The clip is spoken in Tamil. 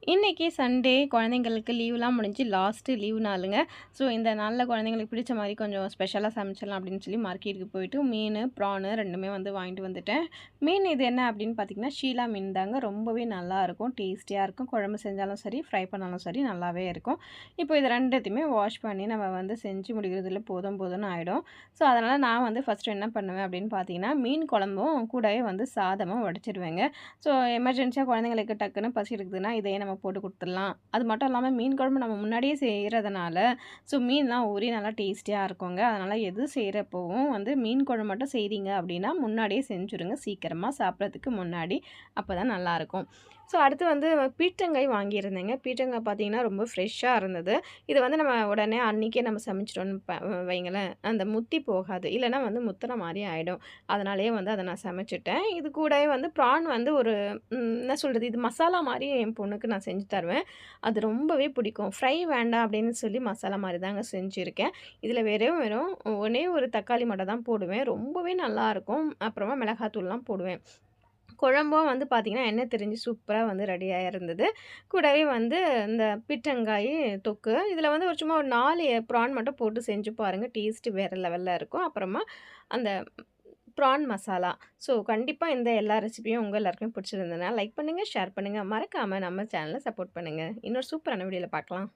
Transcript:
இன்னைக்கு சண்டே குழந்தைங்களுக்கு லீவ்லாம் முடிஞ்சு லாஸ்ட்டு லீவ் நாளுங்க. ஸோ இந்த நாள்ல குழந்தைங்களுக்கு பிடிச்ச மாரி கொஞ்சம் ஸ்பெஷலா சமைச்சிடலாம் அப்படின்னு சொல்லி மார்க்கெட்டுக்கு போயிட்டு மீனு, ப்ரானு 2மே வந்து வாங்கிட்டு வந்துட்டேன். மீன் இது என்ன அப்படின்னு பார்த்தீங்கன்னா, ஷீலா மீன் தாங்க. ரொம்பவே நல்லாயிருக்கும். டேஸ்டியா இருக்கும். குழம்பு செஞ்சாலும் சரி, ஃப்ரை பண்ணாலும் சரி நல்லாவே இருக்கும். இப்போ இது 2த்தையுமே வாஷ் பண்ணி நம்ம வந்து செஞ்சு முடிக்கிறதுல போதும் போதும்னு ஆயிடும். ஸோ அதனால் நான் வந்து ஃபஸ்ட்டு என்ன பண்ணுவேன் அப்படின்னு பார்த்தீங்கன்னா, மீன் குழம்பும் கூடவே வந்து சாதமும் வடிச்சிடுவேங்க. ஸோ எமர்ஜென்சியா குழந்தைங்களுக்கு டக்குன்னு பசி எடுக்குதுன்னா, இதையே நம்ம போட்டு குடுத்துடலாம். அது மட்டும் இல்லாம மீன் குழம்பு நம்ம முன்னாடியே செய்றதுனால, ஸோ மீன்லாம் ஊறி நல்லா டேஸ்டியா இருக்குங்க. அதனால எது செய்றப்பவும் வந்து மீன் குழம்பு மட்டும் செய்றீங்க அப்படின்னா, முன்னாடியே செஞ்சுருங்க சீக்கிரமா சாப்பிட்றதுக்கு முன்னாடி. அப்பதான் நல்லாயிருக்கும். ஸோ அடுத்து வந்து பீர்க்கங்காய் வாங்கியிருந்தேங்க. பீர்க்கங்காய் பார்த்தீங்கன்னா, ரொம்ப ஃப்ரெஷ்ஷா இருந்தது. இது வந்து நம்ம உடனே அன்னைக்கே நம்ம சமைச்சிட்டோம்னு வைங்களேன், அந்த முத்தி போகாது. இல்லன்னா வந்து முத்துன மாரி ஆயிடும். அதனாலேயே வந்து அத நான் சமைச்சுட்டேன். இது கூடவே வந்து ப்ரான் வந்து ஒரு என்ன சொல்றது? இது மசாலா மாரி என் பொண்ணுக்கு நான் செஞ்சு தருவேன். அது ரொம்பவே பிடிக்கும். ஃப்ரை வேண்டாம் அப்படின்னு சொல்லி மசாலா மாரி தாங்க செஞ்சிருக்கேன். இதில வெறும் வெறும் ஒண்ணே ஒரு தக்காளி மட்டும் தான் போடுவேன். ரொம்பவே நல்லாருக்கும். அப்புறமா மிளகாத்தூள்லாம் போடுவேன். குழம்பும் வந்து பார்த்தீங்கன்னா, எண்ணெய் திரிஞ்சு சூப்பரா வந்து ரெடியா இருந்தது. கூடவே வந்து இந்த பீர்க்கங்காய் தொக்கு. இதில வந்து ஒரு சும்மா ஒரு 4 ப்ரான் மட்டும் போட்டு செஞ்சு பாருங்க. டேஸ்ட்டு வேற லெவல்ல இருக்கும். அப்புறமா அந்த ப்ரான் மசாலா. ஸோ கண்டிப்பா இந்த எல்லா ரெசிபியும் உங்க எல்லாருக்குமே பிடிச்சிருந்ததுனா, லைக் பண்ணுங்க, ஷேர் பண்ணுங்க. மறக்காம நம்ம சேனல சப்போர்ட் பண்ணுங்க. இன்னொரு சூப்பரான வீடியோல பார்க்கலாம்.